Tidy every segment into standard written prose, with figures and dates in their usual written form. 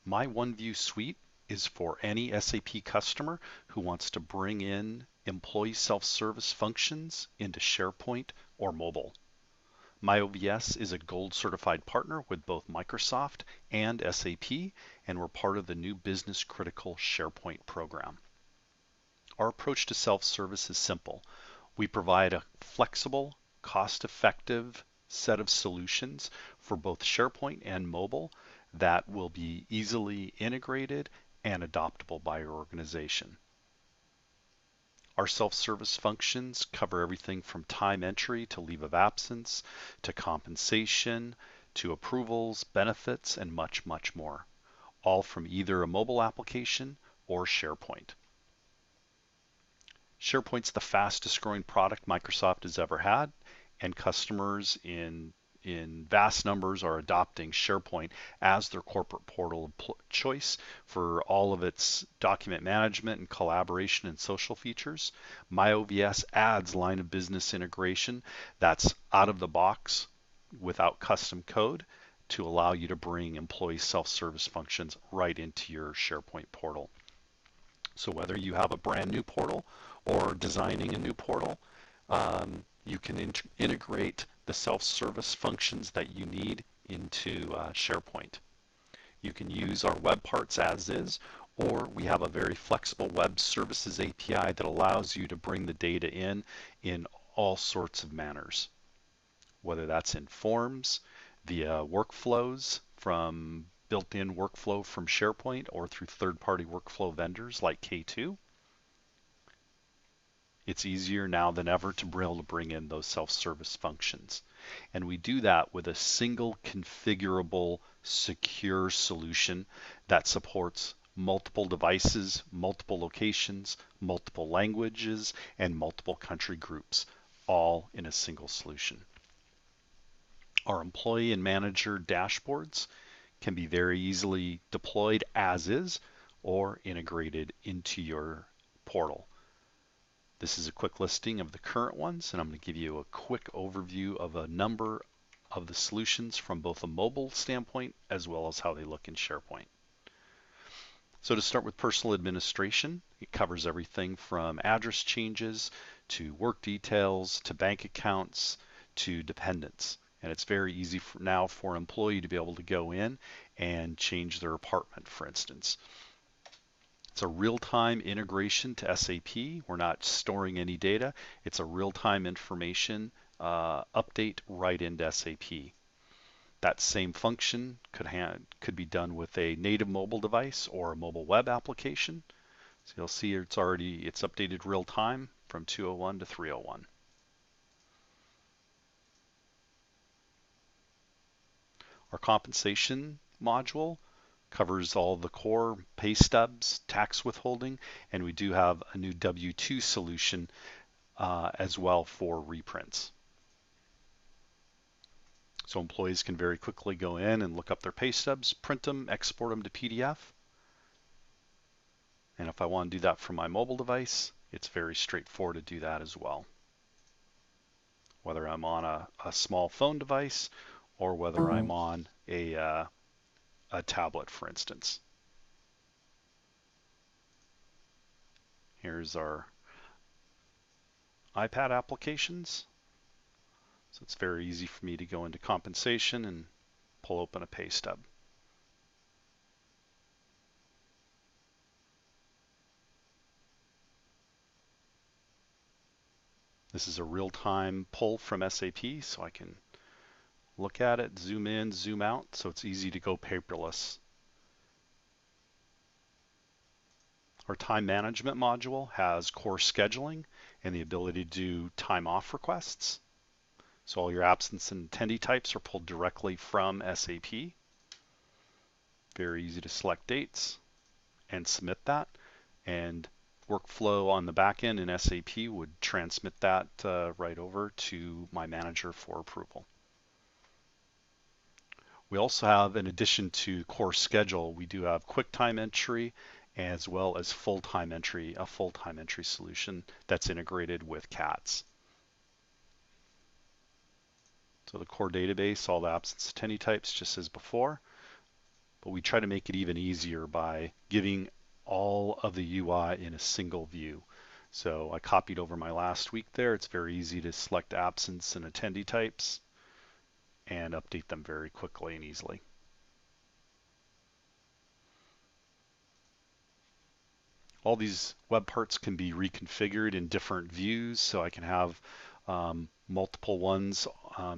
My OneView suite is for any SAP customer who wants to bring in employee self-service functions into SharePoint or mobile. MyOVS is a gold certified partner with both Microsoft and SAP, and we're part of the new business critical SharePoint program. Our approach to self-service is simple. We provide a flexible, cost-effective set of solutions for both SharePoint and mobile that will be easily integrated and adoptable by your organization. Our self-service functions cover everything from time entry to leave of absence, to compensation, to approvals, benefits, and much, much more, all from either a mobile application or SharePoint. SharePoint's the fastest growing product Microsoft has ever had, and customers in vast numbers are adopting SharePoint as their corporate portal of choice for all of its document management and collaboration and social features. MyOVS adds line of business integration that's out of the box without custom code to allow you to bring employee self-service functions right into your SharePoint portal. So whether you have a brand new portal or designing a new portal, you can integrate the self-service functions that you need into SharePoint. You can use our web parts as is, or we have a very flexible web services API that allows you to bring the data in all sorts of manners, whether that's in forms, via workflows from built-in workflow from SharePoint, or through third-party workflow vendors like K2. It's easier now than ever to be able to bring in those self-service functions. And we do that with a single configurable, secure solution that supports multiple devices, multiple locations, multiple languages, and multiple country groups, all in a single solution. Our employee and manager dashboards can be very easily deployed as is or integrated into your portal. This is a quick listing of the current ones, and I'm going to give you a quick overview of a number of the solutions from both a mobile standpoint as well as how they look in SharePoint. So to start with personal administration, it covers everything from address changes to work details to bank accounts to dependents. And it's very easy now for an employee to be able to go in and change their apartment, for instance. It's a real-time integration to SAP. We're not storing any data. It's a real-time information update right into SAP. That same function could be done with a native mobile device or a mobile web application. So you'll see it's updated real-time from 201 to 301. Our compensation module covers all the core pay stubs, tax withholding, and we do have a new W-2 solution as well for reprints. So employees can very quickly go in and look up their pay stubs, print them, export them to PDF. And if I want to do that from my mobile device, it's very straightforward to do that as well. Whether I'm on a small phone device or whether I'm on a tablet, for instance. Here's our iPad applications. So it's very easy for me to go into compensation and pull open a pay stub. This is a real-time pull from SAP, so I can look at it, zoom in, zoom out, so it's easy to go paperless. Our time management module has core scheduling and the ability to do time off requests. So all your absence and attendee types are pulled directly from SAP. Very easy to select dates and submit that. And workflow on the back end in SAP would transmit that right over to my manager for approval. We also have, in addition to core schedule, we do have quick time entry as well as full-time entry, a full-time entry solution that's integrated with CATS. So the core database, all the absence attendee types, just as before, but we try to make it even easier by giving all of the UI in a single view. So I copied over my last week there. It's very easy to select absence and attendee types and update them very quickly and easily. All these web parts can be reconfigured in different views, so I can have multiple ones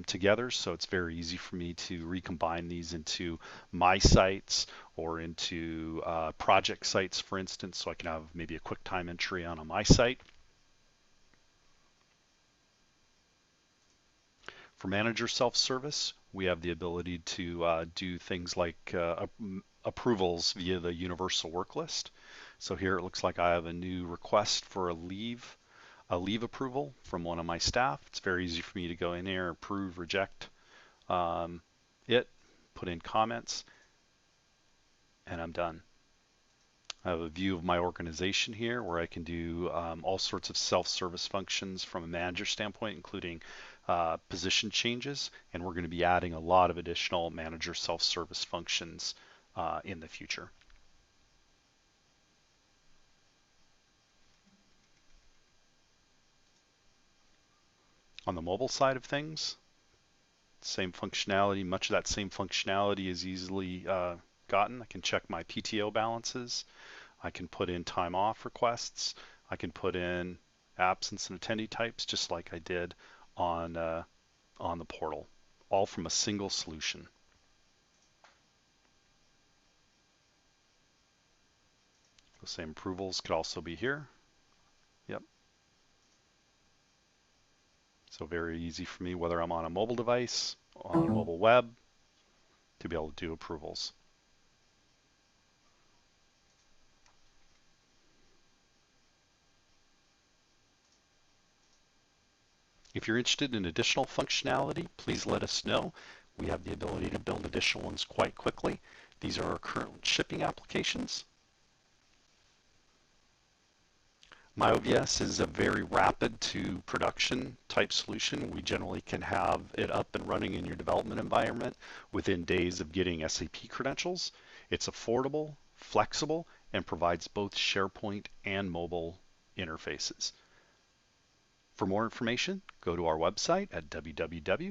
together. So it's very easy for me to recombine these into my sites or into project sites, for instance. So I can have maybe a QuickTime entry on a my site. For manager self-service, we have the ability to do things like approvals via the universal work list. So here it looks like I have a new request for a leave approval from one of my staff. It's very easy for me to go in there, approve, reject it, put in comments, and I'm done. I have a view of my organization here where I can do all sorts of self-service functions from a manager standpoint, including position changes, and we're going to be adding a lot of additional manager self-service functions in the future. On the mobile side of things, same functionality, much of that same functionality is easily gotten. I can check my PTO balances. I can put in time off requests. I can put in absence and attendee types just like I did on the portal, all from a single solution. The same approvals could also be here. Yep. So very easy for me, whether I'm on a mobile device, on a mobile web, to be able to do approvals. If you're interested in additional functionality, please let us know. We have the ability to build additional ones quite quickly. These are our current shipping applications. MyOVS is a very rapid to production type solution. We generally can have it up and running in your development environment within days of getting SAP credentials. It's affordable, flexible, and provides both SharePoint and mobile interfaces. For more information, go to our website at www.myovs.com.